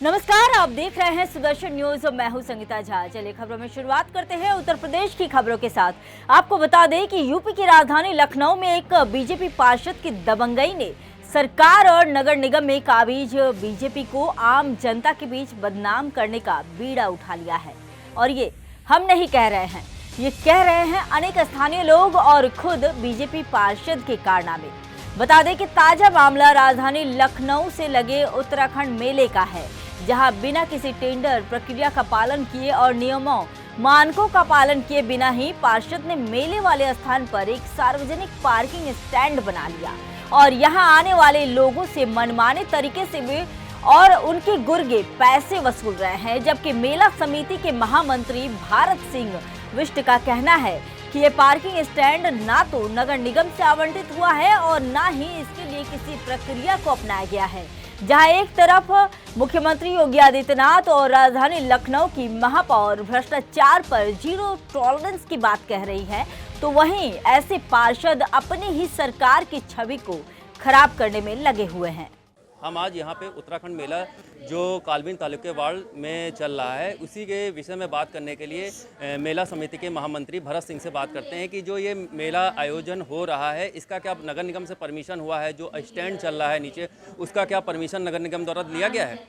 नमस्कार, आप देख रहे हैं सुदर्शन न्यूज और मैं हूं संगीता झा। चलिए खबरों में शुरुआत करते हैं उत्तर प्रदेश की खबरों के साथ। आपको बता दें कि यूपी की राजधानी लखनऊ में एक बीजेपी पार्षद की दबंगई ने सरकार और नगर निगम में काबिज बीजेपी को आम जनता के बीच बदनाम करने का बीड़ा उठा लिया है। और ये हम नहीं कह रहे हैं, ये कह रहे हैं अनेक स्थानीय लोग और खुद बीजेपी पार्षद के कारनामे। बता दें कि ताजा मामला राजधानी लखनऊ से लगे उत्तराखंड मेले का है, जहां बिना किसी टेंडर प्रक्रिया का पालन किए और नियमों मानकों का पालन किए बिना ही पार्षद ने मेले वाले स्थान पर एक सार्वजनिक पार्किंग स्टैंड बना लिया और यहां आने वाले लोगों से मनमाने तरीके से भी और उनके गुर्गे पैसे वसूल रहे हैं। जबकि मेला समिति के महामंत्री भारत सिंह विष्ट का कहना है कि ये पार्किंग स्टैंड ना तो नगर निगम से आवंटित हुआ है और ना ही इसके लिए किसी प्रक्रिया को अपनाया गया है। जहां एक तरफ मुख्यमंत्री योगी आदित्यनाथ और राजधानी लखनऊ की महापौर भ्रष्टाचार पर जीरो टॉलरेंस की बात कह रही है, तो वहीं ऐसे पार्षद अपनी ही सरकार की छवि को खराब करने में लगे हुए हैं। हम आज यहाँ पे उत्तराखंड मेला जो कालबिन तालुके वार्ड में चल रहा है, उसी के विषय में बात करने के लिए मेला समिति के महामंत्री भरत सिंह से बात करते हैं कि जो ये मेला आयोजन हो रहा है, इसका क्या नगर निगम से परमिशन हुआ है? जो स्टैंड चल रहा है नीचे, उसका क्या परमिशन नगर निगम द्वारा लिया गया है?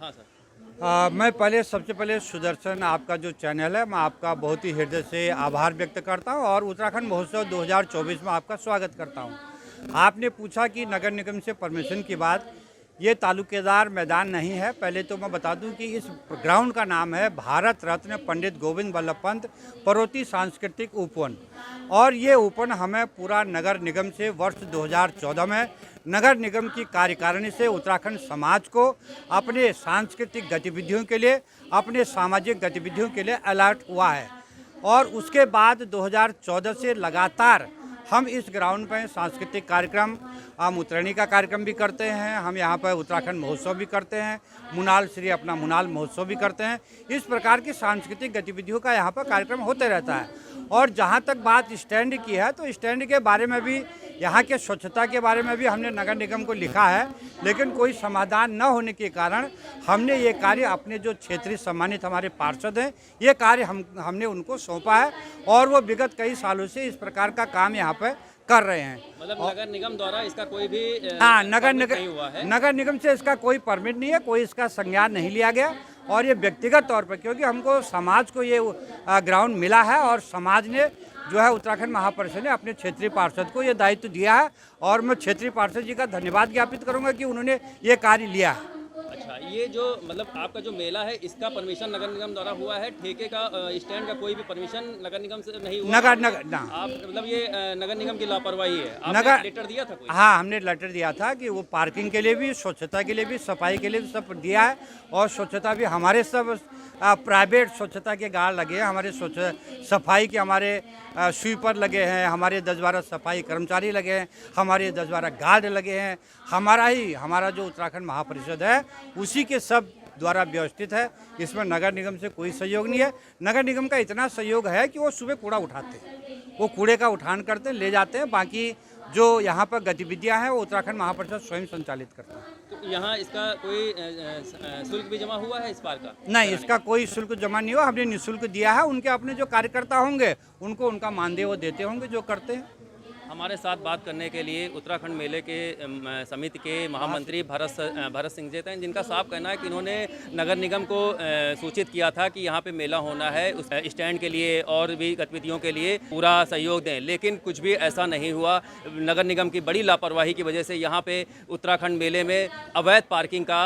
हाँ सर। मैं सबसे पहले सुदर्शन आपका जो चैनल है, मैं आपका बहुत ही हृदय से आभार व्यक्त करता हूँ और उत्तराखंड महोत्सव 2024 में आपका स्वागत करता हूँ। आपने पूछा कि नगर निगम से परमिशन की बात, ये तालुकेदार मैदान नहीं है। पहले तो मैं बता दूं कि इस ग्राउंड का नाम है भारत रत्न पंडित गोविंद वल्लभ पंत पर्वतीय सांस्कृतिक उपवन और ये उपवन हमें पूरा नगर निगम से वर्ष 2014 में नगर निगम की कार्यकारिणी से उत्तराखंड समाज को अपने सांस्कृतिक गतिविधियों के लिए, अपने सामाजिक गतिविधियों के लिए अलर्ट हुआ है। और उसके बाद 2014 से लगातार हम इस ग्राउंड पर सांस्कृतिक कार्यक्रम, हम उत्तरायणी का कार्यक्रम भी करते हैं, हम यहाँ पर उत्तराखंड महोत्सव भी करते हैं, मुनाल श्री अपना मुनाल महोत्सव भी करते हैं। इस प्रकार की सांस्कृतिक गतिविधियों का यहाँ पर कार्यक्रम होते रहता है। और जहाँ तक बात स्टैंड की है, तो स्टैंड के बारे में भी, यहाँ के स्वच्छता के बारे में भी हमने नगर निगम को लिखा है, लेकिन कोई समाधान न होने के कारण हमने ये कार्य अपने जो क्षेत्रीय सम्मानित हमारे पार्षद हैं, ये कार्य हमने उनको सौंपा है और वो विगत कई सालों से इस प्रकार का काम यहाँ पर कर रहे हैं। मतलब नगर निगम द्वारा इसका कोई भी नगर निगम से इसका कोई परमिट नहीं है, कोई इसका संज्ञान नहीं लिया गया। और ये व्यक्तिगत तौर पर, क्योंकि हमको समाज को ये ग्राउंड मिला है और समाज ने जो है उत्तराखंड महापरिषद ने अपने क्षेत्रीय पार्षद को ये दायित्व दिया है और मैं क्षेत्रीय पार्षद जी का धन्यवाद ज्ञापित करूंगा कि उन्होंने ये कार्य लिया है। अच्छा, ये जो मतलब आपका जो मेला है, इसका परमिशन नगर निगम द्वारा हुआ है? ठेके का स्टैंड का कोई भी परमिशन नगर निगम से नहीं हुआ? नगर ना। आप मतलब ये नगर निगम की लापरवाही है। आपने लेटर दिया था कोई? हाँ, हमने लेटर दिया था कि वो पार्किंग के लिए भी, स्वच्छता के लिए भी, सफाई के लिए भी सब दिया है। और स्वच्छता भी हमारे सब प्राइवेट स्वच्छता के गार्ड लगे हैं, हमारे सफाई के हमारे स्वीपर लगे हैं, हमारे 10-12 सफाई कर्मचारी लगे हैं, हमारे 10-12 गार्ड लगे हैं। हमारा जो उत्तराखंड महापरिषद है उसी के सब द्वारा व्यवस्थित है। इसमें नगर निगम से कोई सहयोग नहीं है। नगर निगम का इतना सहयोग है कि वो सुबह कूड़ा उठाते हैं, वो कूड़े का उठान करते हैं, ले जाते हैं। बाकी जो यहाँ पर गतिविधियाँ हैं वो उत्तराखंड महापरिषद स्वयं संचालित करता है। तो यहाँ इसका कोई शुल्क भी जमा हुआ है इस बार का? नहीं, इसका कोई शुल्क जमा नहीं हुआ, हमने निःशुल्क दिया है। उनके अपने जो कार्यकर्ता होंगे उनको उनका मानदेय वो देते होंगे जो करते हैं। हमारे साथ बात करने के लिए उत्तराखंड मेले के समिति के महामंत्री भरत सिंह जी हैं, जिनका साफ कहना है कि इन्होंने नगर निगम को सूचित किया था कि यहाँ पे मेला होना है, उस स्टैंड के लिए और भी गतिविधियों के लिए पूरा सहयोग दें, लेकिन कुछ भी ऐसा नहीं हुआ। नगर निगम की बड़ी लापरवाही की वजह से यहाँ पे उत्तराखंड मेले में अवैध पार्किंग का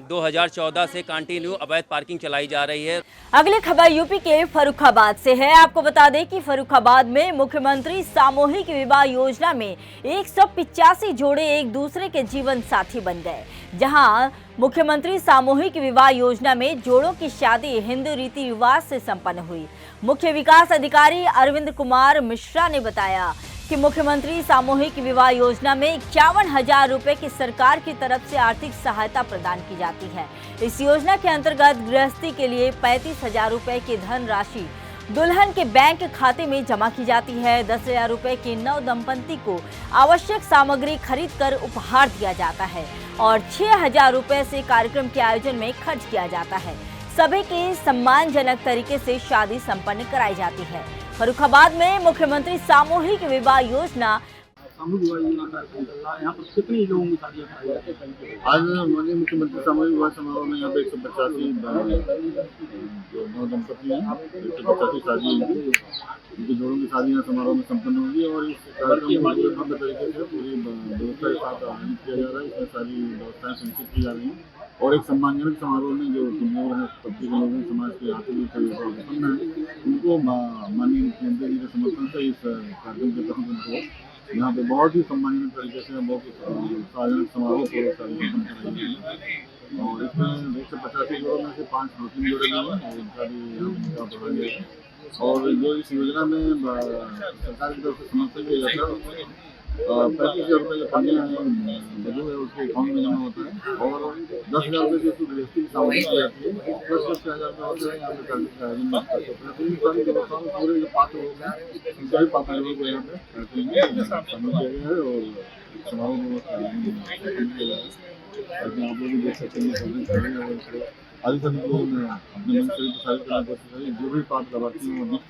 2014 से कंटिन्यू अवैध पार्किंग चलाई जा रही है। अगली खबर यूपी के फर्रुखाबाद से है। आपको बता दें कि फर्रुखाबाद में मुख्यमंत्री सामूहिक विवाह योजना में 185 जोड़े एक दूसरे के जीवन साथी बन गए। जहां मुख्यमंत्री सामूहिक विवाह योजना में जोड़ों की शादी हिंदू रीति रिवाज से संपन्न हुई। मुख्य विकास अधिकारी अरविंद कुमार मिश्रा ने बताया कि मुख्यमंत्री सामूहिक विवाह योजना में 51,000 रुपए की सरकार की तरफ से आर्थिक सहायता प्रदान की जाती है। इस योजना के अंतर्गत गृहस्थी के लिए 35,000 रुपए की धनराशि दुल्हन के बैंक खाते में जमा की जाती है। 10,000 रुपए के नव दंपति को आवश्यक सामग्री खरीदकर उपहार दिया जाता है और 6,000 रुपए से कार्यक्रम के आयोजन में खर्च किया जाता है। सभी की सम्मानजनक तरीके से शादी संपन्न कराई जाती है। फर्रुखाबाद में मुख्यमंत्री सामूहिक विवाह योजना यहाँ पर कितनी लोगों की शादियाँ कराई जाती हैं? आज माननीय मुख्यमंत्री सामूहिक विवाह समारोह में यहाँ पे 185 जो नव दंपति हैं 185 शादी होंगी, उनके जोड़ों की शादी यहाँ समारोह में संपन्न होगी और इस कार्यक्रम को पूरे भव्य तरीके से पूरी व्यवस्था के साथ आयोजित किया जा रहा है। इसमें सारी व्यवस्थाएं सुनिश्चित की जा रही हैं और एक सम्मानजनक समारोह में जो कमजोर है तबके के लोग हैं, समाज के आर्थिक संपन्न है, उनको माननीय मुख्यमंत्री जी के समर्थन से इस कार्यक्रम के तहत उनको यहाँ पे बहुत ही सम्मानजनक तरीके से बहुत सार्वजनिक समारोह को संपन्न कराई गई और इसमें 185 जोड़ों में से 5 मुस्लिम जोड़े भी हैं और उनका भी यहाँ बढ़ाया गया है। और जो इस योजना में सरकार की तरफ से समर्थन किया जाता है 35,000 रुपये जो कन्या है जो है उसके अकाउंट में जमा होता है और 10,000 रुपये की उसकी गृहस्थी की सामग्री दी जाती है। 10,000 रुपये होता है यहाँ पे कार्यक्रम का आयोजन सारी व्यवस्था में पूरे जो पात्र लोग हैं उनका भी पात्र लोगों को यहाँ पे शामिल किया गया है और समारोह में किया गया है। आप लोग भी देख सकते हैं आदि सभी लोग अपने मन से प्रसारित करने की कोशिश करें, जो भी पात्र लाभार्थी हैं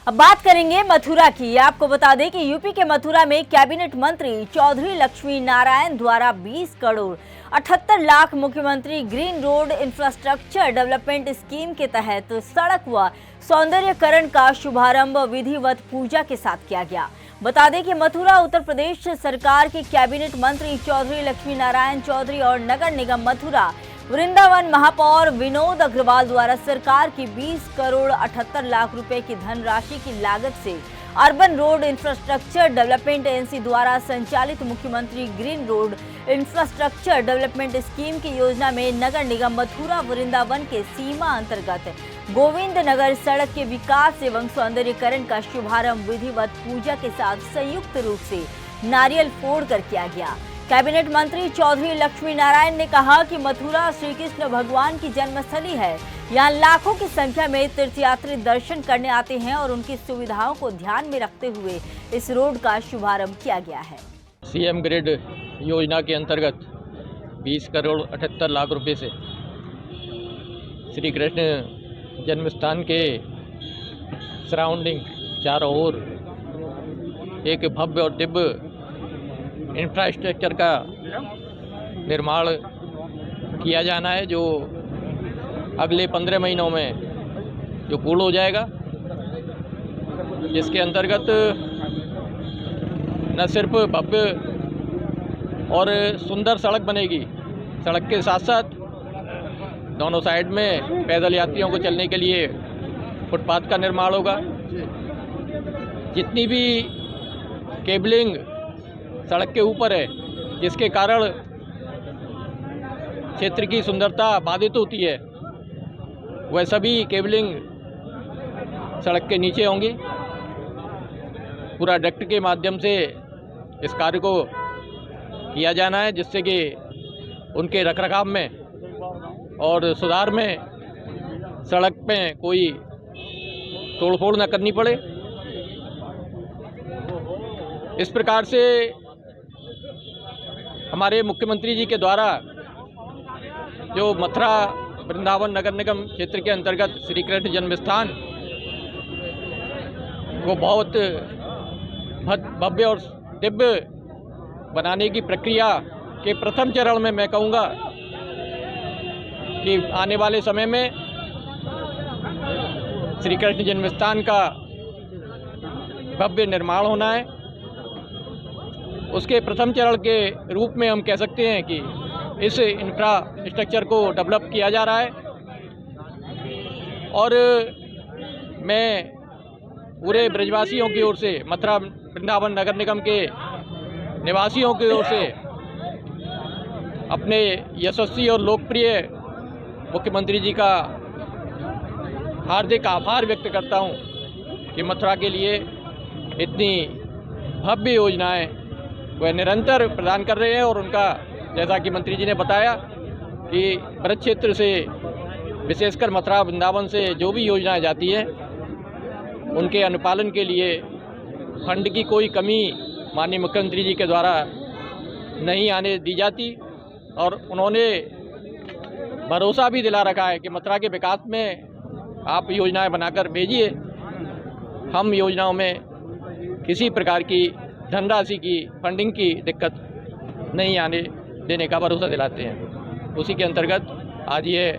अब बात करेंगे मथुरा की। आपको बता दें कि यूपी के मथुरा में कैबिनेट मंत्री चौधरी लक्ष्मी नारायण द्वारा 20 करोड़ 78 लाख मुख्यमंत्री green road infrastructure development scheme के तहत सड़क व सौंदर्यकरण का शुभारंभ विधिवत पूजा के साथ किया गया। बता दें कि मथुरा उत्तर प्रदेश सरकार के कैबिनेट मंत्री चौधरी लक्ष्मी नारायण चौधरी और नगर निगम मथुरा वृंदावन महापौर विनोद अग्रवाल द्वारा सरकार की 20 करोड़ 78 लाख रुपए की धनराशि की लागत से urban road infrastructure development agency द्वारा संचालित मुख्यमंत्री green road infrastructure development scheme की योजना में नगर निगम मथुरा वृंदावन के सीमा अंतर्गत गोविंद नगर सड़क के विकास एवं सौंदर्यीकरण का शुभारंभ विधिवत पूजा के साथ संयुक्त रूप से नारियल फोड़कर किया गया। कैबिनेट मंत्री चौधरी लक्ष्मी नारायण ने कहा कि मथुरा श्री कृष्ण भगवान की जन्मस्थली है। यहाँ लाखों की संख्या में तीर्थयात्री दर्शन करने आते हैं और उनकी सुविधाओं को ध्यान में रखते हुए इस रोड का शुभारंभ किया गया है। सीएम ग्रिड योजना के अंतर्गत 20 करोड़ 78 लाख रुपए से श्री कृष्ण जन्मस्थान के सराउंडिंग चारों ओर एक भव्य और दिव्य इंफ्रास्ट्रक्चर का निर्माण किया जाना है, जो अगले 15 महीनों में जो पूर्ण हो जाएगा। जिसके अंतर्गत न सिर्फ भव्य और सुंदर सड़क बनेगी, सड़क के साथ साथ दोनों साइड में पैदल यात्रियों को चलने के लिए फुटपाथ का निर्माण होगा। जितनी भी केबलिंग सड़क के ऊपर है, जिसके कारण क्षेत्र की सुंदरता बाधित होती है, वह सभी केबलिंग सड़क के नीचे होंगी। पूरा डक्ट के माध्यम से इस कार्य को किया जाना है, जिससे कि उनके रखरखाव में और सुधार में सड़क पे कोई तोड़फोड़ न करनी पड़े। इस प्रकार से हमारे मुख्यमंत्री जी के द्वारा जो मथुरा वृंदावन नगर निगम क्षेत्र के अंतर्गत श्री कृष्ण जन्मस्थान को बहुत भव्य और दिव्य बनाने की प्रक्रिया के प्रथम चरण में मैं कहूँगा कि आने वाले समय में श्री कृष्ण जन्मस्थान का भव्य निर्माण होना है। उसके प्रथम चरण के रूप में हम कह सकते हैं कि इस इंफ्रास्ट्रक्चर को डेवलप किया जा रहा है और मैं पूरे ब्रजवासियों की ओर से, मथुरा वृंदावन नगर निगम के निवासियों की ओर से अपने यशस्वी और लोकप्रिय मुख्यमंत्री जी का हार्दिक आभार व्यक्त करता हूं कि मथुरा के लिए इतनी भव्य योजनाएं वह निरंतर प्रदान कर रहे हैं और उनका, जैसा कि मंत्री जी ने बताया कि ब्रज क्षेत्र से विशेषकर मथुरा वृंदावन से जो भी योजनाएं जाती है उनके अनुपालन के लिए फंड की कोई कमी माननीय मुख्यमंत्री जी के द्वारा नहीं आने दी जाती और उन्होंने भरोसा भी दिला रखा है कि मथुरा के विकास में आप योजनाएं बनाकर भेजिए, हम योजनाओं में किसी प्रकार की धनराशि की फंडिंग की दिक्कत नहीं आने देने का भरोसा दिलाते हैं। उसी के अंतर्गत आज ये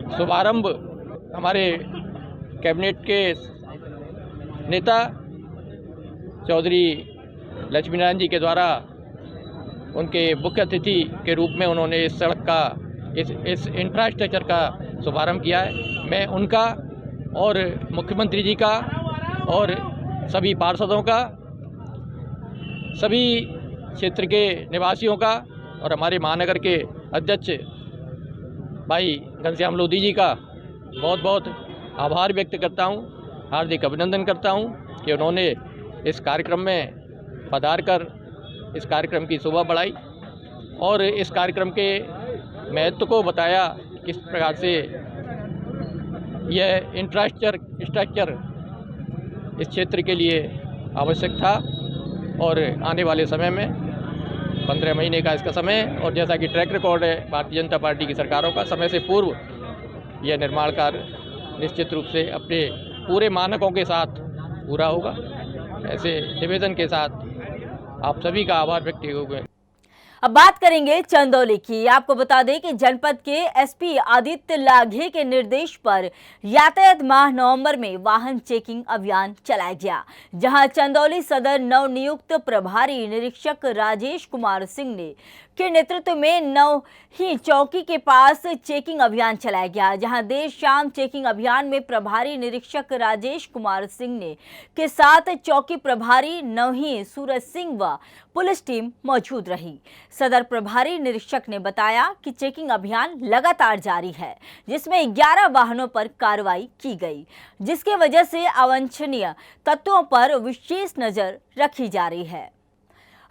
शुभारंभ हमारे कैबिनेट के नेता चौधरी लक्ष्मीनारायण जी के द्वारा उनके मुख्य अतिथि के रूप में उन्होंने इस सड़क का इस इंफ्रास्ट्रक्चर का शुभारंभ किया है। मैं उनका और मुख्यमंत्री जी का और सभी पार्षदों का, सभी क्षेत्र के निवासियों का और हमारे महानगर के अध्यक्ष भाई घनश्याम लोधी जी का बहुत बहुत आभार व्यक्त करता हूं, हार्दिक अभिनंदन करता हूं कि उन्होंने इस कार्यक्रम में पधार कर इस कार्यक्रम की शोभा बढ़ाई और इस कार्यक्रम के महत्व को बताया, किस प्रकार से यह इंफ्रास्ट्रक्चर इस क्षेत्र के लिए आवश्यक था और आने वाले समय में 15 महीने का इसका समय और जैसा कि ट्रैक रिकॉर्ड है भारतीय जनता पार्टी की सरकारों का, समय से पूर्व यह निर्माण कार्य निश्चित रूप से अपने पूरे मानकों के साथ पूरा होगा। ऐसे निवेदन के साथ आप सभी का आभार व्यक्त किए। अब बात करेंगे चंदौली की। आपको बता दें कि जनपद के एसपी आदित्य लाघे के निर्देश पर यातायात माह नवंबर में वाहन चेकिंग अभियान चलाया गया, जहां चंदौली सदर नवनियुक्त प्रभारी निरीक्षक राजेश कुमार सिंह ने के नेतृत्व में नौही चौकी के पास चेकिंग अभियान चलाया गया, जहां देर शाम चेकिंग अभियान में प्रभारी निरीक्षक राजेश कुमार सिंह ने के साथ चौकी प्रभारी नौही सूरज सिंह व पुलिस टीम मौजूद रही। सदर प्रभारी निरीक्षक ने बताया कि चेकिंग अभियान लगातार जारी है, जिसमें 11 वाहनों पर कार्रवाई की गई, जिसके वजह से अवांछनीय तत्वों पर विशेष नजर रखी जा रही है।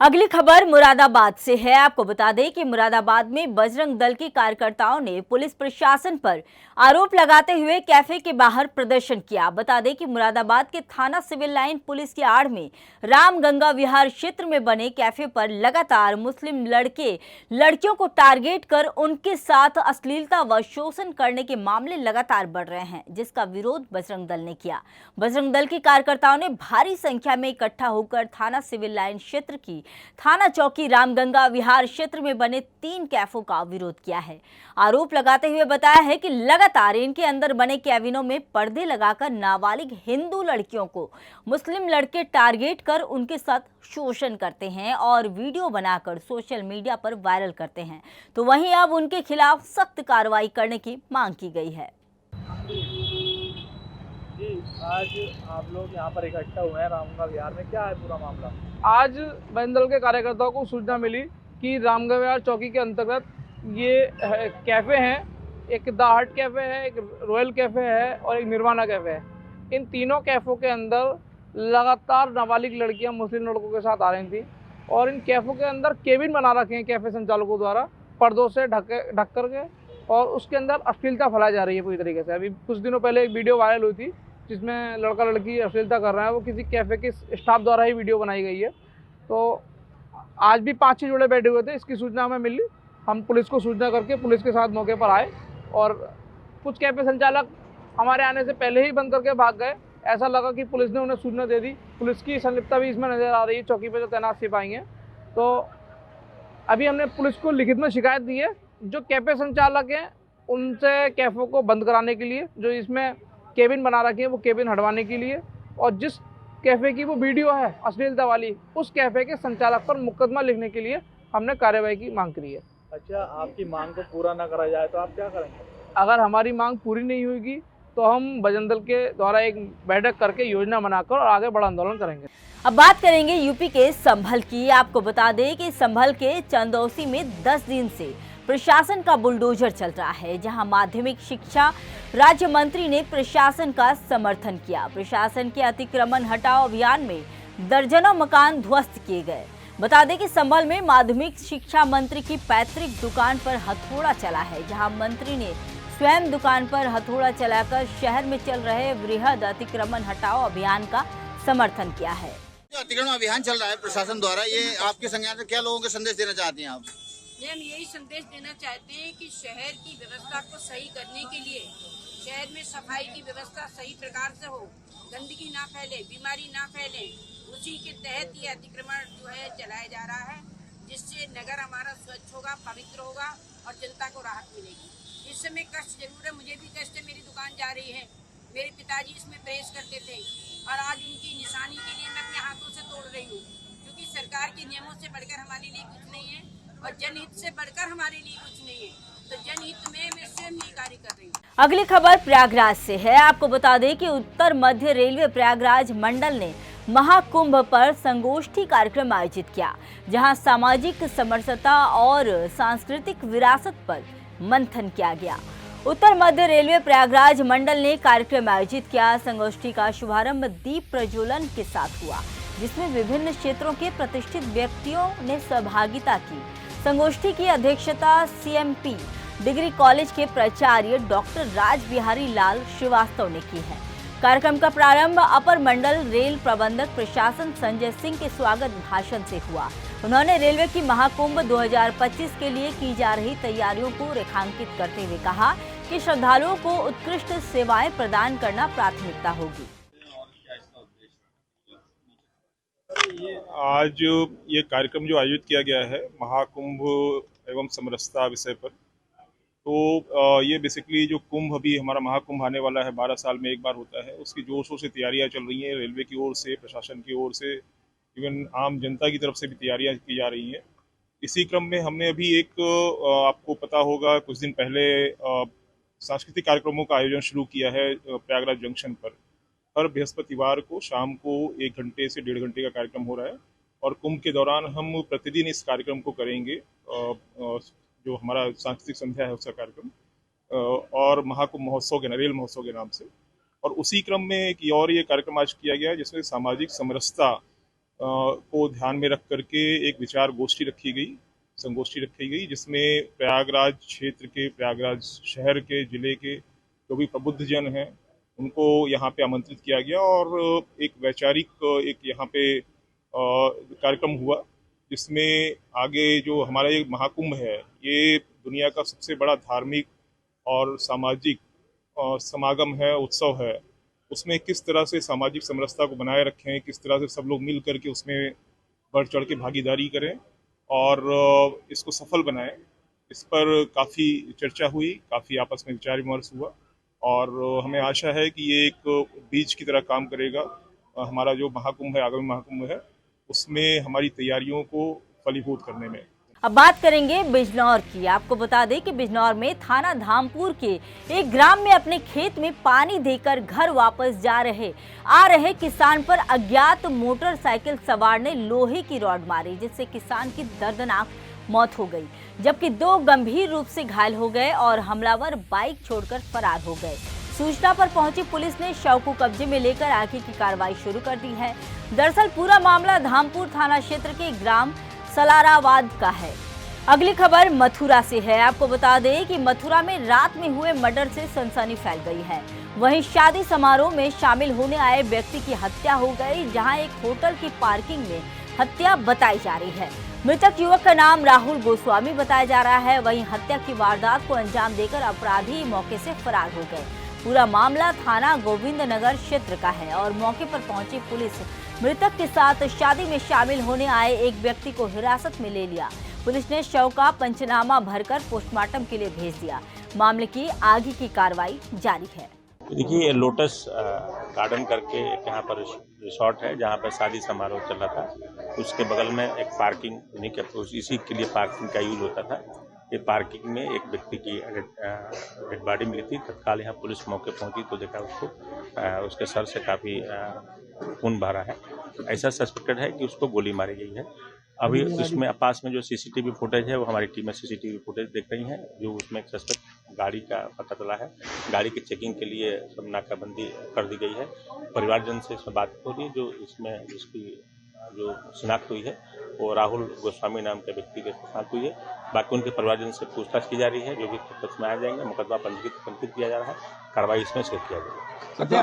अगली खबर मुरादाबाद से है। आपको बता दें कि मुरादाबाद में बजरंग दल के कार्यकर्ताओं ने पुलिस प्रशासन पर आरोप लगाते हुए कैफे के बाहर प्रदर्शन किया। बता दें कि मुरादाबाद के थाना सिविल लाइन पुलिस की आड़ में रामगंगा विहार क्षेत्र में बने कैफे पर लगातार मुस्लिम लड़कियों को टारगेट कर उनके साथ अश्लीलता व शोषण करने के मामले लगातार बढ़ रहे हैं, जिसका विरोध बजरंग दल ने किया। बजरंग दल के कार्यकर्ताओं ने भारी संख्या में इकट्ठा होकर थाना सिविल लाइन क्षेत्र की थाना चौकी रामगंगा विहार क्षेत्र में बने 3 कैफों का विरोध किया है। आरोप लगाते हुए बताया है कि लगातार इनके अंदर बने कैबिनों में पर्दे लगाकर नाबालिग हिंदू लड़कियों को मुस्लिम लड़के टारगेट कर उनके साथ शोषण करते हैं और वीडियो बनाकर सोशल मीडिया पर वायरल करते हैं। तो वहीं अब उनके खिलाफ सख्त कार्रवाई करने की मांग की गई है। आज आप लोग यहाँ पर इकट्ठा हुए हैं रामगंगा विहार में, क्या है पूरा मामला? आज बजरंग दल के कार्यकर्ताओं को सूचना मिली कि रामगंगा विहार चौकी के अंतर्गत ये कैफ़े हैं, एक द हट कैफ़े है, एक रॉयल कैफ़े है और एक निर्वाणा कैफ़े है। इन तीनों कैफ़ों के अंदर लगातार नाबालिग लड़कियां मुस्लिम लड़कों के साथ आ रही थी और इन कैफ़ों के अंदर केबिन बना रखे हैं कैफ़े संचालकों द्वारा पर्दों से ढक कर के, और उसके अंदर अश्लीलता फैलाई जा रही है पूरी तरीके से। अभी कुछ दिनों पहले एक वीडियो वायरल हुई थी जिसमें लड़का लड़की अश्लीलता कर रहा है, वो किसी कैफ़े के स्टाफ द्वारा ही वीडियो बनाई गई है। तो आज भी 5-6 जोड़े बैठे हुए थे, इसकी सूचना हमें मिली, हम पुलिस को सूचना करके पुलिस के साथ मौके पर आए और कुछ कैफ़े संचालक हमारे आने से पहले ही बंद करके भाग गए। ऐसा लगा कि पुलिस ने उन्हें सूचना दे दी। पुलिस की संलिप्तता भी इसमें नज़र आ रही है, चौकी पर जो तैनात सिपाही हैं। तो अभी हमने पुलिस को लिखित में शिकायत दी है, जो कैफ़े संचालक हैं उनसे कैफ़ों को बंद कराने के लिए, जो इसमें केबिन बना रखी है वो केबिन हटवाने के लिए, और जिस कैफ़े की वो वीडियो है अश्लीलता वाली, उस कैफ़े के संचालक पर मुकदमा लिखने के लिए हमने कार्रवाई की मांग करी है। अच्छा, आपकी मांग को पूरा ना करा जाए तो आप क्या करेंगे? अगर हमारी मांग पूरी नहीं होगी तो हम बजरंग दल के द्वारा एक बैठक करके योजना बनाकर और आगे बड़ा आंदोलन करेंगे। अब बात करेंगे यूपी के संभल की। आपको बता दें कि संभल के चंदौसी में 10 दिन से प्रशासन का बुलडोजर चल रहा है, जहां माध्यमिक शिक्षा राज्य मंत्री ने प्रशासन का समर्थन किया। प्रशासन के अतिक्रमण हटाओ अभियान में दर्जनों मकान ध्वस्त किए गए। बता दें कि संभल में माध्यमिक शिक्षा मंत्री की पैतृक दुकान पर हथौड़ा चला है, जहां मंत्री ने स्वयं दुकान पर हथौड़ा चलाकर शहर में चल रहे वृहद अतिक्रमण हटाओ अभियान का समर्थन किया है। जो अतिक्रमण अभियान चल रहा है प्रशासन द्वारा, ये आपके संज्ञान में क्या लोगों को संदेश देना चाहती हैं आप? हम यही संदेश देना चाहते हैं कि शहर की व्यवस्था को सही करने के लिए शहर में सफाई की व्यवस्था सही प्रकार से हो, गंदगी ना फैले, बीमारी ना फैले, उसी के तहत ये अतिक्रमण जो है चलाया जा रहा है, जिससे नगर हमारा स्वच्छ होगा, पवित्र होगा और जनता को राहत मिलेगी। इस समय कष्ट जरूर है, मुझे भी कष्ट है, मेरी दुकान जा रही है, मेरे पिताजी इसमें प्रेस करते थे और आज उनकी निशानी के लिए मैं अपने हाथों से तोड़ रही हूँ, क्योंकि सरकार के नियमों से बढ़कर हमारे लिए कुछ नहीं है और जनहित से बढ़कर हमारे लिए कुछ नहीं है, तो जनहित में मैं स्वयं ये कार्य कर रही हूँ। अगली खबर प्रयागराज से है। आपको बता दें कि उत्तर मध्य रेलवे प्रयागराज मंडल ने महाकुंभ पर संगोष्ठी कार्यक्रम आयोजित किया, जहां सामाजिक समरसता और सांस्कृतिक विरासत पर मंथन किया गया। उत्तर मध्य रेलवे प्रयागराज मंडल ने कार्यक्रम आयोजित किया। संगोष्ठी का शुभारंभ दीप प्रज्वलन के साथ हुआ, जिसमें विभिन्न क्षेत्रों के प्रतिष्ठित व्यक्तियों ने सहभागिता की। संगोष्ठी की अध्यक्षता CMP डिग्री कॉलेज के प्राचार्य डॉक्टर राज बिहारी लाल श्रीवास्तव ने की है। कार्यक्रम का प्रारंभ अपर मंडल रेल प्रबंधक प्रशासन संजय सिंह के स्वागत भाषण से हुआ। उन्होंने रेलवे की महाकुंभ 2025 के लिए की जा रही तैयारियों को रेखांकित करते हुए कहा कि श्रद्धालुओं को उत्कृष्ट सेवाएं प्रदान करना प्राथमिकता होगी। आज ये कार्यक्रम जो आयोजित किया गया है महाकुंभ एवं समरसता विषय पर, तो ये बेसिकली जो कुंभ अभी हमारा महाकुंभ आने वाला है, 12 साल में एक बार होता है, उसकी जोर शोर से तैयारियां चल रही हैं। रेलवे की ओर से, प्रशासन की ओर से, इवन आम जनता की तरफ से भी तैयारियां की जा रही हैं। इसी क्रम में हमने अभी एक, आपको पता होगा, कुछ दिन पहले सांस्कृतिक कार्यक्रमों का आयोजन शुरू किया है प्रयागराज जंक्शन पर। हर बृहस्पतिवार को शाम को 1 घंटे से 1.5 घंटे का कार्यक्रम हो रहा है और कुंभ के दौरान हम प्रतिदिन इस कार्यक्रम को करेंगे, जो हमारा सांस्कृतिक संध्या है उसका कार्यक्रम, और महाकुंभ महोत्सव के, रेल महोत्सव के नाम से। और उसी क्रम में एक और ये कार्यक्रम आज किया गया जिसमें सामाजिक समरसता को ध्यान में रख करके एक विचार गोष्ठी रखी गई, संगोष्ठी रखी गई, जिसमें प्रयागराज क्षेत्र के, प्रयागराज शहर के, जिले के जो भी प्रबुद्ध जन हैं उनको यहाँ पे आमंत्रित किया गया और एक वैचारिक एक यहाँ पे कार्यक्रम हुआ, जिसमें आगे जो हमारा ये महाकुंभ है, ये दुनिया का सबसे बड़ा धार्मिक और सामाजिक समागम है, उत्सव है। उसमें किस तरह से सामाजिक समरसता को बनाए रखें, किस तरह से सब लोग मिल करके उसमें बढ़ चढ़ के भागीदारी करें और इसको सफल बनाएं, इस पर काफ़ी चर्चा हुई, काफ़ी आपस में विचार विमर्श हुआ और हमें आशा है कि ये एक बीज की तरह काम करेगा। हमारा जो महाकुंभ है, आगामी महाकुंभ है, उसमें हमारी तैयारियों को फलीभूत करने में। अब बात करेंगे बिजनौर की। आपको बता दें कि बिजनौर में थाना धामपुर के एक ग्राम में अपने खेत में पानी देकर घर वापस आ रहे किसान पर अज्ञात मोटरसाइकिल सवार ने लोहे की रॉड मारी, जिससे किसान की दर्दनाक मौत हो गई, जबकि 2 गंभीर रूप से घायल हो गए और हमलावर बाइक छोड़कर फरार हो गए। सूचना पर पहुंची पुलिस ने शव को कब्जे में लेकर आगे की कार्रवाई शुरू कर दी है। दरअसल पूरा मामला धामपुर थाना क्षेत्र के ग्राम सलारावाद का है। अगली खबर मथुरा से है। आपको बता दें कि मथुरा में रात में हुए मर्डर से सनसनी फैल गई है। वहीं शादी समारोह में शामिल होने आए व्यक्ति की हत्या हो गई, जहां एक होटल की पार्किंग में हत्या बताई जा रही है। मृतक युवक का नाम राहुल गोस्वामी बताया जा रहा है। वहीं हत्या की वारदात को अंजाम देकर अपराधी मौके से फरार हो गए। पूरा मामला थाना गोविंद नगर क्षेत्र का है और मौके पर पहुंची पुलिस मृतक के साथ शादी में शामिल होने आए एक व्यक्ति को हिरासत में ले लिया। पुलिस ने शव का पंचनामा भरकर पोस्टमार्टम के लिए भेज दिया। मामले की आगे की कार्रवाई जारी है। देखिए, लोटस गार्डन करके एक यहाँ पर रिसोर्ट है जहाँ पर शादी समारोह चल रहा था। उसके बगल में एक पार्किंग, इसी के लिए पार्किंग का यूज होता था। ये पार्किंग में एक व्यक्ति की डेड बॉडी मिली थी। तत्काल यहाँ पुलिस मौके पहुंची तो देखा उसको, उसके सर से काफ़ी खून बह रहा है। ऐसा सस्पेक्टेड है कि उसको गोली मारी गई है। अभी इसमें पास में जो सीसीटीवी फुटेज है वो हमारी टीम में सीसीटीवी फुटेज देख रही है, जो उसमें एक सस्पेक्ट गाड़ी का पता चला है। गाड़ी की चेकिंग के लिए सब नाकाबंदी कर दी गई है। परिवारजन से इसमें बात हो रही है, जो इसमें जिसकी जो शिनाख्त हुई है वो राहुल गोस्वामी नाम के व्यक्ति के साथ हुई है। बाकी उनके परिवारजन से पूछताछ की जा रही है, जो भी तथ्य में आ जाएंगे। मुकदमा पंजीकृत किया जा रहा है, कार्रवाई इसमें से किया जाएगा। हत्या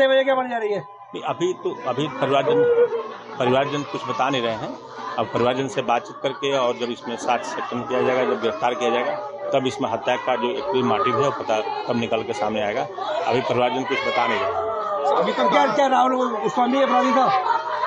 वजह क्या बन जा रही है? नहीं, अभी परिवारजन कुछ बता नहीं रहे हैं। अब परिवारजन से बातचीत करके और जब इसमें साक्ष्य सत्यापन किया जाएगा, जब गिरफ्तार किया जाएगा, तब इसमें हत्या का जो एक्चुअली मोटिव है वो पता तब निकल के सामने आएगा। अभी परिवारजन कुछ बता नहीं रहे। अभी तक क्या राहुल गोस्वामी अपराधी था?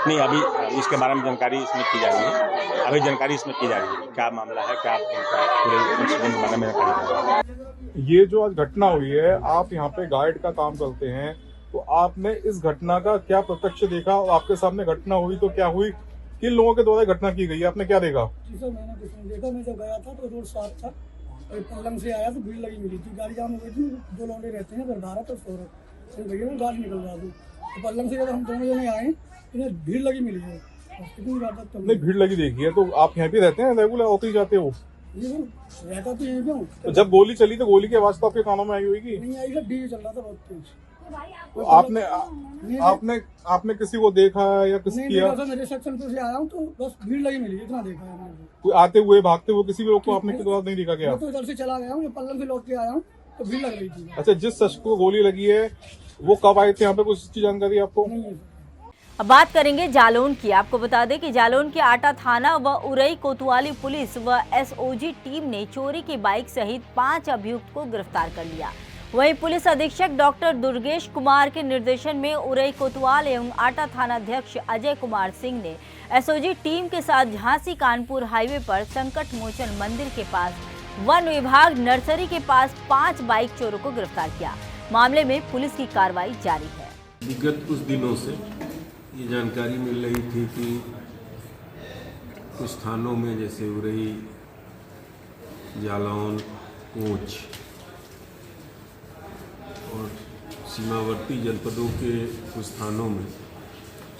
नहीं, अभी इसके बारे में जानकारी इसमें की जा रही है। अभी जानकारी इसमें की जा रही है, क्या मामला है, क्या इनका पूरे इंसिडेंट बारे में जानकारी। ये जो आज घटना हुई है, आप यहाँ पे गाइड का काम करते हैं, तो आपने इस घटना का क्या प्रत्यक्ष देखा और आपके सामने घटना हुई तो क्या हुई, किन लोगों के द्वारा घटना की गई, आपने क्या देखा? जी सर, मैंने कुछ नहीं देखा। मैं जब गया था तो रोड साफ था और पल्लम से आया तो भीड़ लगी मिली थी, गाड़ी जाम हो गई थी। 2 लौंडे रहते हैं, भारत और सौरभ, भैया मैं गाड़ी निकल रहा था तो पल्लम से जब हम दोनों जने आए, इन्हें भीड़ लगी मिली है। कितनी ज्यादा नहीं, भीड़ लगी देखी है तो आप यहाँ पे रहते हैं, रेगुलर होते ही जाते हो? जी सर, रहता तो यहीं पे हूँ। तो जब गोली चली तो गोली की आवाज तो आपके कानों में आई होगी? नहीं आई सर, डीजे चल रहा था बहुत तेज। तो आपने किसी को देखा या किसी किया? नहीं, मेरे सेक्शन पे से आया हूँ तो बस भीड़ लगी मिली, इतना देखा है मैंने। कोई आते हुए भागते हुए किसी भी लोग को आपने के द्वारा नहीं देखा क्या? मैं तो इधर से चला गया हूँ, पल्लम से लौट के आया हूँ तो भीड़ लग रही थी। अच्छा, जिस शख्स को गोली लगी है वो कब आए थे यहाँ पे, कुछ इसकी जानकारी आपको? नहीं। अब बात करेंगे जालौन की। आपको बता दें कि जालौन के आटा थाना व उरई कोतवाली पुलिस व एसओजी टीम ने चोरी की बाइक सहित 5 अभियुक्त को गिरफ्तार कर लिया। वहीं पुलिस अधीक्षक डॉक्टर दुर्गेश कुमार के निर्देशन में उरई कोतवाल एवं आटा थानाध्यक्ष अजय कुमार सिंह ने एसओजी टीम के साथ झांसी कानपुर हाईवे पर संकट मोचन मंदिर के पास वन विभाग नर्सरी के पास 5 बाइक चोरों को गिरफ्तार किया। मामले में पुलिस की कार्रवाई जारी है। विगत कुछ दिनों से ये जानकारी मिल रही थी कि कुछ थानों में जैसे उरई, जालौन, कोंच और सीमावर्ती जनपदों के कुछ थानों में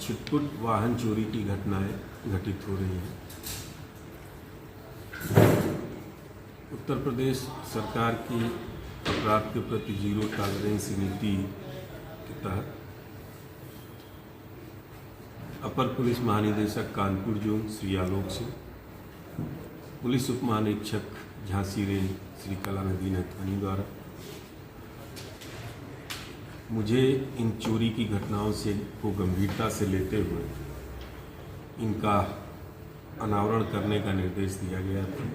छिटपुट वाहन चोरी की घटनाएं घटित हो रही हैं। उत्तर प्रदेश सरकार की अपराध के प्रति जीरो टॉलरेंस नीति के तहत अपर पुलिस महानिदेशक कानपुर जोन श्री आलोक सिंह, पुलिस उप महानिरीक्षक झांसी रेंज श्री कलानिधि नैथानी द्वारा मुझे इन चोरी की घटनाओं से को गंभीरता से लेते हुए इनका अनावरण करने का निर्देश दिया गया था।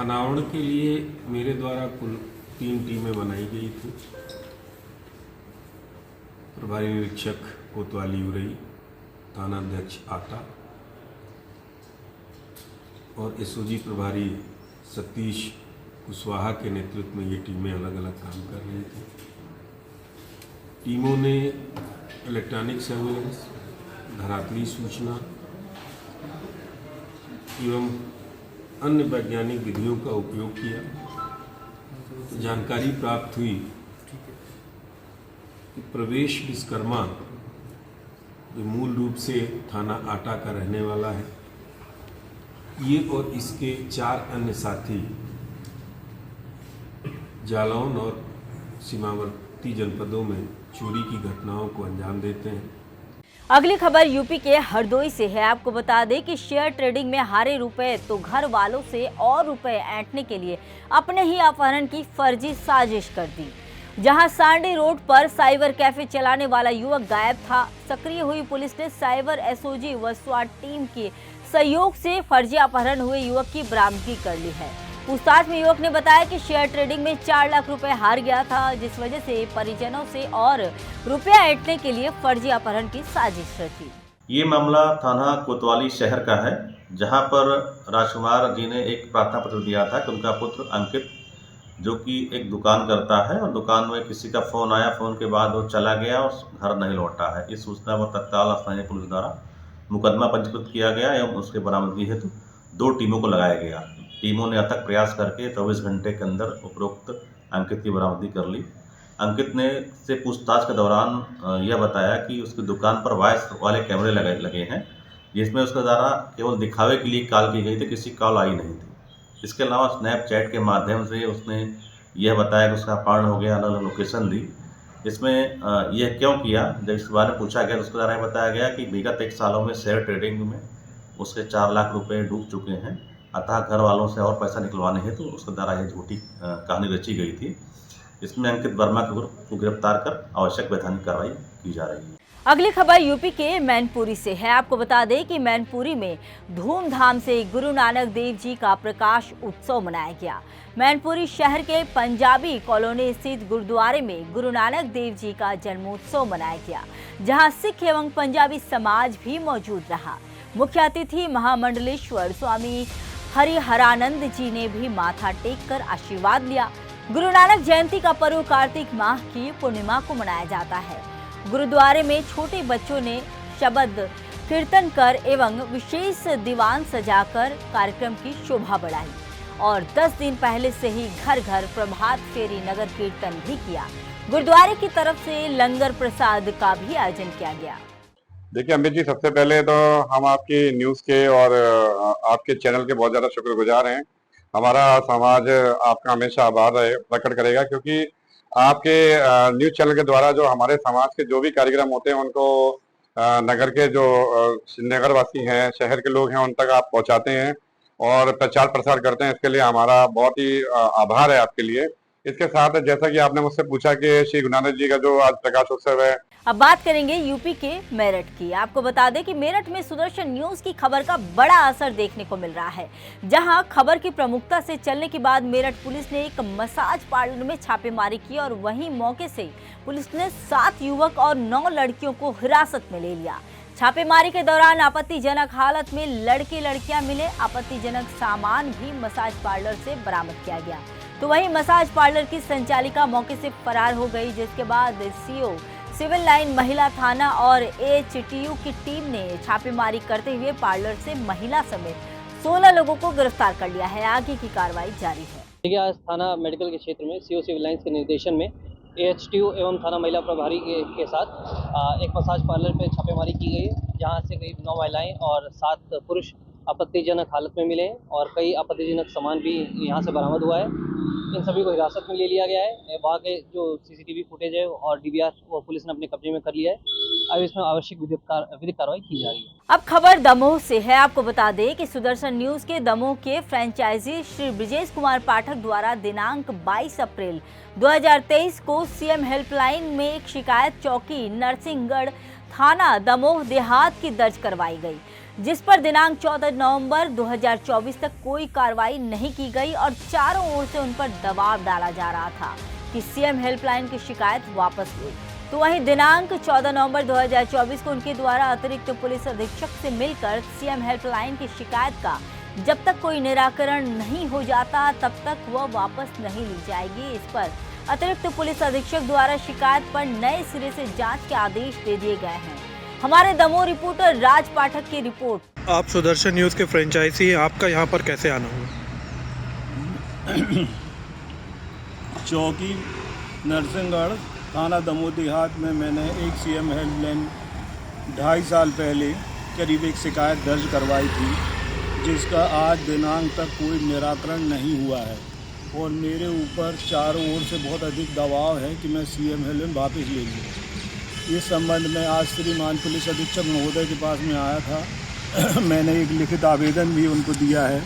अनावरण के लिए मेरे द्वारा कुल 3 टीमें बनाई गई थी। प्रभारी निरीक्षक कोतवाली उरई, थानाध्यक्ष आटा और एसओजी प्रभारी सतीश कुशवाहा के नेतृत्व में ये टीमें अलग अलग काम कर रही थी। टीमों ने इलेक्ट्रॉनिक सर्वेलेंस, धरातली सूचना एवं अन्य वैज्ञानिक विधियों का उपयोग किया। जानकारी प्राप्त हुई कि प्रवेश विश्वकर्मा जो मूल रूप से थाना आटा का रहने वाला है, ये और इसके 4 अन्य साथी जालौन और सीमावर्ती जनपदों में चोरी की घटनाओं को अंजाम देते हैं। अगली खबर यूपी के हरदोई से है। आपको बता दें कि शेयर ट्रेडिंग में हारे रुपए तो घर वालों से और रुपए ऐंठने के लिए अपने ही अपहरण की फर्जी साजिश कर दी। जहां सांडी रोड पर साइबर कैफे चलाने वाला युवक गायब था। सक्रिय हुई पुलिस ने साइबर एसओजी व स्वाट टीम के सहयोग से फर्जी अपहरण हुए युवक की बरामदगी कर ली है। पूछताछ में युवक ने बताया कि शेयर ट्रेडिंग में 4 लाख रुपए हार गया था, जिस वजह से परिजनों से और रुपया ऐंठने के लिए फर्जी अपहरण की साजिश रची। ये मामला थाना कोतवाली शहर का है, जहां पर राजकुमार जी ने एक प्रार्थना पत्र दिया था कि उनका पुत्र अंकित, जो कि एक दुकान करता है और दुकान में किसी का फ़ोन आया, फ़ोन के बाद वो चला गया और घर नहीं लौटा है। इस सूचना पर तत्काल स्थानीय पुलिस द्वारा मुकदमा पंजीकृत किया गया एवं उसके बरामदगी हेतु 2 टीमों को लगाया गया। टीमों ने अथक प्रयास करके 24 घंटे के अंदर उपरोक्त अंकित की बरामदगी कर ली। अंकित ने से पूछताछ के दौरान यह बताया कि उसकी दुकान पर वॉइस वाले कैमरे लगे हैं, जिसमें उसके द्वारा केवल दिखावे के लिए कॉल की गई थी, किसी कॉल आई नहीं थी। इसके अलावा स्नैपचैट के माध्यम से उसने यह बताया कि उसका अपहरण हो गया, अलग अलग लोकेशन दी। इसमें यह क्यों किया, जब इस बारे में पूछा गया तो उसके द्वारा बताया गया कि विगत 1 सालों में शेयर ट्रेडिंग में उसके 4 लाख रुपए डूब चुके हैं, अतः घर वालों से और पैसा निकलवाने हेतु उसके द्वारा यह झूठी कहानी रची गई थी। इसमें अंकित वर्मा को गिरफ्तार कर आवश्यक वैधानिक कार्रवाई की जा रही है। अगली खबर यूपी के मैनपुरी से है। आपको बता दें कि मैनपुरी में धूमधाम से गुरु नानक देव जी का प्रकाश उत्सव मनाया गया। मैनपुरी शहर के पंजाबी कॉलोनी स्थित गुरुद्वारे में गुरु नानक देव जी का जन्मोत्सव मनाया गया, जहां सिख एवं पंजाबी समाज भी मौजूद रहा। मुख्य अतिथि महामंडलेश्वर स्वामी हरिहरानंद जी ने भी माथा टेक कर आशीर्वाद लिया। गुरु नानक जयंती का पर्व कार्तिक माह की पूर्णिमा को मनाया जाता है। गुरुद्वारे में छोटे बच्चों ने शब्द कीर्तन कर एवं विशेष दीवान सजाकर कार्यक्रम की शोभा बढ़ाई और 10 दिन पहले से ही घर घर प्रभात फेरी नगर कीर्तन भी किया। गुरुद्वारे की तरफ से लंगर प्रसाद का भी आयोजन किया गया। देखिए अमित जी, सबसे पहले तो हम आपकी न्यूज़ के और आपके चैनल के बहुत ज़्यादा शुक्रगुजार हैं। हमारा समाज आपका हमेशा आभार प्रकट करेगा, क्योंकि आपके न्यूज़ चैनल के द्वारा जो हमारे समाज के जो भी कार्यक्रम होते हैं उनको नगर के जो नगरवासी हैं, शहर के लोग हैं, उन तक आप पहुंचाते हैं और प्रचार प्रसार करते हैं। इसके लिए हमारा बहुत ही आभार है आपके लिए। इसके साथ जैसा कि आपने मुझसे पूछा कि श्री गुरु नानक जी का जो आज प्रकाश उत्सव है। अब बात करेंगे यूपी के मेरठ की। आपको बता दें कि मेरठ में सुदर्शन न्यूज की खबर का बड़ा असर देखने को मिल रहा है, जहां खबर की प्रमुखता से चलने के बाद मेरठ पुलिस ने एक मसाज पार्लर में छापेमारी की और वहीं मौके से पुलिस ने 7 युवक और 9 लड़कियों को हिरासत में ले लिया। छापेमारी के दौरान आपत्तिजनक हालत में लड़के लड़कियां मिले। आपत्तिजनक सामान भी मसाज पार्लर से बरामद किया गया। तो वहीं मसाज पार्लर की संचालिका मौके से फरार हो गई, जिसके बाद सीओ सिविल लाइन महिला थाना और एएचटीयू की टीम ने छापेमारी करते हुए पार्लर से महिला समेत 16 लोगों को गिरफ्तार कर लिया है। आगे की कार्रवाई जारी है। देखिए, आज थाना मेडिकल के क्षेत्र में सीओ सिविल लाइन्स के निर्देशन में एएचटीयू एवं थाना महिला प्रभारी के साथ एक मसाज पार्लर पर छापेमारी की गई, जहां से करीब 9 महिलाएं और 7 पुरुष आपत्तिजनक हालत में मिले हैं और कई आपत्तिजनक सामान भी यहां से बरामद हुआ है। इन सभी को हिरासत में ले लिया गया है। वहाँ के जो सीसीटीवी फुटेज है और डीवीआर वो पुलिस ने अपने कब्जे में कर लिया है। अब इसमें आवश्यक विधिक कार्रवाई की जा रही है। अब खबर दमोह से है। आपको बता दें कि सुदर्शन न्यूज के दमोह के फ्रेंचाइजी श्री ब्रिजेश कुमार पाठक द्वारा दिनांक 22 अप्रैल 2023 को सीएम हेल्पलाइन में एक शिकायत चौकी नरसिंहगढ़ थाना दमोह देहात की दर्ज करवाई गई, जिस पर दिनांक 14 नवंबर 2024 तक कोई कार्रवाई नहीं की गई और चारों ओर से उन पर दबाव डाला जा रहा था कि सीएम हेल्पलाइन की शिकायत वापस ली। तो वहीं दिनांक 14 नवंबर 2024 को उनके द्वारा अतिरिक्त पुलिस अधीक्षक से मिलकर सीएम हेल्पलाइन की शिकायत का जब तक कोई निराकरण नहीं हो जाता तब तक वह वापस नहीं ली जाएगी। इस पर अतिरिक्त पुलिस अधीक्षक द्वारा शिकायत पर नए सिरे से जांच के आदेश दे दिए गए हैं। हमारे दमोह रिपोर्टर राज पाठक की रिपोर्ट। आप सुदर्शन न्यूज के फ्रेंचाइजी हैं, आपका यहाँ पर कैसे आना हुआ? चौकी नरसिंहगढ़ थाना दमोह देहात में मैंने एक सीएम हेल्पलाइन 2.5 साल पहले करीब एक शिकायत दर्ज करवाई थी, जिसका आज दिनांक तक कोई निराकरण नहीं हुआ है और मेरे ऊपर चारों ओर से बहुत अधिक दबाव है कि मैं सीएम हेल्पलाइन वापस ले लूँ। इस संबंध में आज श्रीमान पुलिस अधीक्षक महोदय के पास में आया था। मैंने एक लिखित आवेदन भी उनको दिया है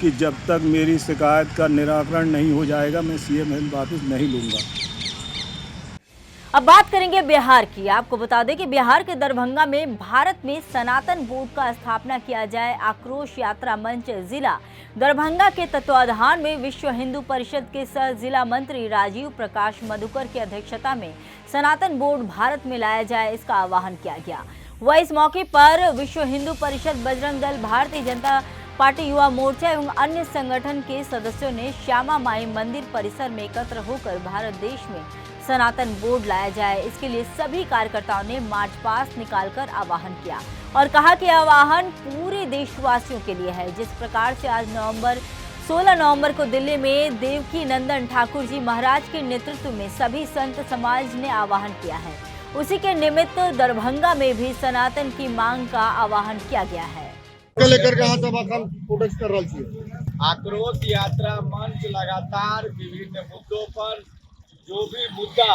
कि जब तक मेरी शिकायत का निराकरण नहीं हो जाएगा मैं सीएम हेल्प वापस नहीं लूँगा। अब बात करेंगे बिहार की। आपको बता दें कि बिहार के दरभंगा में भारत में सनातन बोर्ड का स्थापना किया जाए। आक्रोश यात्रा मंच जिला दरभंगा के तत्वाधान में विश्व हिंदू परिषद के सह जिला मंत्री राजीव प्रकाश मधुकर की अध्यक्षता में सनातन बोर्ड भारत में लाया जाए, इसका आह्वान किया गया। वह इस मौके पर विश्व हिंदू परिषद, बजरंग दल, भारतीय जनता पार्टी, युवा मोर्चा एवं अन्य संगठन के सदस्यों ने श्यामा माई मंदिर परिसर में एकत्र होकर भारत देश में सनातन बोर्ड लाया जाए, इसके लिए सभी कार्यकर्ताओं ने मार्च पास्ट निकालकर आह्वान किया और कहा कि आह्वान पूरे देशवासियों के लिए है। जिस प्रकार से आज 16 नवंबर को दिल्ली में देवकी नंदन ठाकुर जी महाराज के नेतृत्व में सभी संत समाज ने आह्वान किया है, उसी के निमित्त दरभंगा में भी सनातन की मांग का आह्वान किया गया है। लेकर प्रोटेस्ट कर रही है। आक्रोश यात्रा मंच लगातार विभिन्न मुद्दों पर जो भी मुद्दा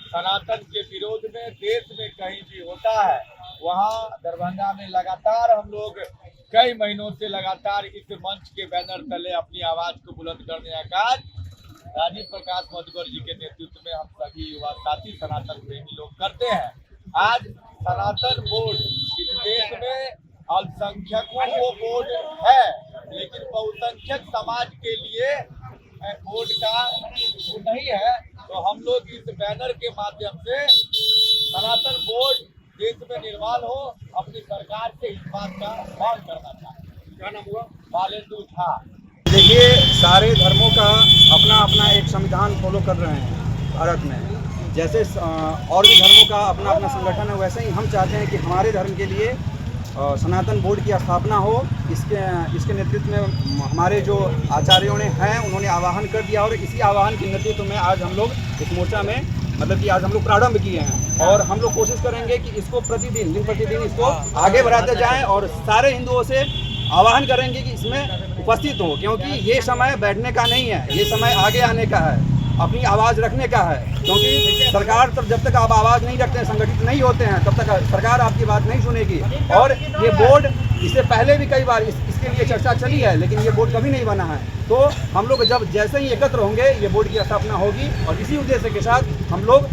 सनातन के विरोध में देश में कहीं भी होता है, वहाँ दरभंगा में लगातार हम लोग कई महीनों से लगातार इस मंच के बैनर तले अपनी आवाज को बुलंद करने का कार्य राजीव प्रकाश मधुकर जी के नेतृत्व में हम सभी युवा साथी सनातन प्रेमी लोग करते हैं। आज सनातन बोर्ड इस देश में अल्पसंख्यकों को बोर्ड है, लेकिन बहुसंख्यक समाज के लिए बोर्ड का नहीं है। तो हम लोग इस बैनर के माध्यम से सनातन बोर्ड देश में निर्माण हो, अपनी सरकार से इस बात का मांग करना चाहते। क्या नाम हुआ? बालेंदु झा। देखिए, सारे धर्मों का अपना अपना एक संविधान फॉलो कर रहे हैं भारत में। जैसे और भी धर्मों का अपना अपना संगठन है, वैसे ही हम चाहते हैं कि हमारे धर्म के लिए सनातन बोर्ड की स्थापना हो। इसके नेतृत्व में हमारे जो आचार्यों ने हैं, उन्होंने आह्वान कर दिया और इसी आह्वान के नेतृत्व में आज हम लोग इस मोर्चा में मतलब कि आज हम लोग प्रारंभ किए हैं और हम लोग कोशिश करेंगे कि इसको प्रतिदिन दिन प्रतिदिन इसको आगे बढ़ाते जाएं और सारे हिंदुओं से आह्वान करेंगे कि इसमें उपस्थित हो, क्योंकि ये समय बैठने का नहीं है, ये समय आगे आने का है, अपनी आवाज़ रखने का है। क्योंकि सरकार तब जब तक आप आवाज़ नहीं रखते हैं, संगठित नहीं होते हैं, तब तक सरकार आपकी बात नहीं सुनेगी। और ये बोर्ड इससे पहले भी कई बार इसके लिए चर्चा चली है, लेकिन ये बोर्ड कभी नहीं बना है। तो हम लोग जब जैसे ही एकत्र होंगे, ये बोर्ड की स्थापना होगी और इसी उद्देश्य के साथ हम लोग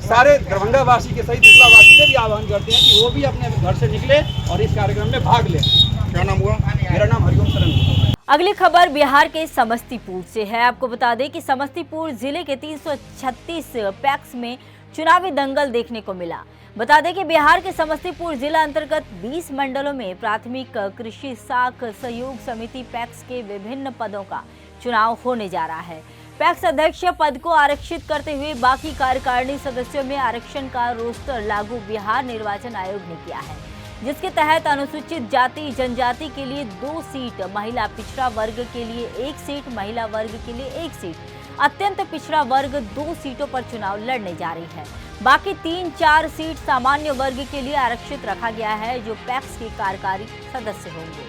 सारे दरभंगा वासी के सहित मिथिला वासी से भी आह्वान करते हैं कि वो भी अपने घर से निकले और इस कार्यक्रम में भाग लें। क्या नाम हुआ? मेरा नाम हरिओम शरण। अगली खबर बिहार के समस्तीपुर से है। आपको बता दें कि समस्तीपुर जिले के 336 पैक्स में चुनावी दंगल देखने को मिला। बता दें कि बिहार के समस्तीपुर जिला अंतर्गत 20 मंडलों में प्राथमिक कृषि साख सहयोग समिति पैक्स के विभिन्न पदों का चुनाव होने जा रहा है। पैक्स अध्यक्ष पद को आरक्षित करते हुए बाकी कार्यकारिणी सदस्यों में आरक्षण का रोस्टर लागू बिहार निर्वाचन आयोग ने किया है, जिसके तहत अनुसूचित जाति जनजाति के लिए 2 सीट, महिला पिछड़ा वर्ग के लिए 1 सीट, महिला वर्ग के लिए 1 सीट, अत्यंत पिछड़ा वर्ग 2 सीटों पर चुनाव लड़ने जा रही है। बाकी 3-4 सीट सामान्य वर्ग के लिए आरक्षित रखा गया है, जो पैक्स के कार्यकारी सदस्य होंगे।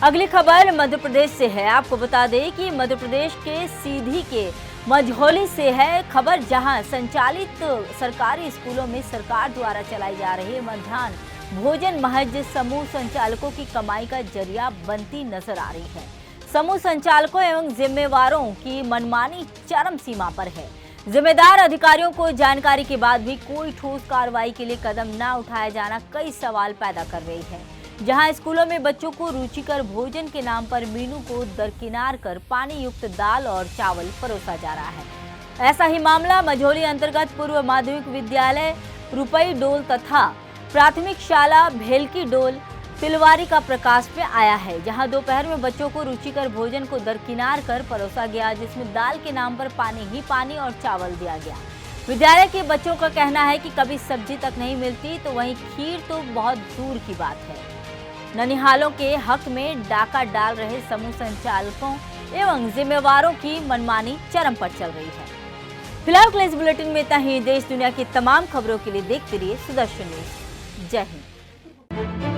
अगली खबर मध्य प्रदेश से है। आपको बता दें कि मध्य प्रदेश के सीधी के मझौली से है खबर, जहां संचालित सरकारी स्कूलों में सरकार द्वारा चलाई जा रही मध्याह्न भोजन महज समूह संचालकों की कमाई का जरिया बनती नजर आ रही है। समूह संचालकों एवं जिम्मेवारों की मनमानी चरम सीमा पर है। जिम्मेदार अधिकारियों को जानकारी के बाद भी कोई ठोस कार्रवाई के लिए कदम न उठाया जाना कई सवाल पैदा कर रही है। जहां स्कूलों में बच्चों को रुचिकर भोजन के नाम पर मेनू को दरकिनार कर पानी युक्त दाल और चावल परोसा जा रहा है। ऐसा ही मामला मझौली अंतर्गत पूर्व माध्यमिक विद्यालय रुपई डोल तथा प्राथमिक शाला भेलकी डोल तिलवारी का प्रकाश में आया है, जहां दोपहर में बच्चों को रुचिकर भोजन को दरकिनार कर परोसा गया, जिसमें दाल के नाम पर पानी ही पानी और चावल दिया गया। विद्यालय के बच्चों का कहना है कि कभी सब्जी तक नहीं मिलती, तो वहीं खीर तो बहुत दूर की बात है। ननिहालों के हक में डाका डाल रहे समूह संचालकों एवं जिम्मेवारों की मनमानी चरम पर चल रही है। फिलहाल के इस बुलेटिन में इतना ही। देश दुनिया की तमाम खबरों के लिए देखते रहिए सुदर्शन न्यूज। जय हिंद।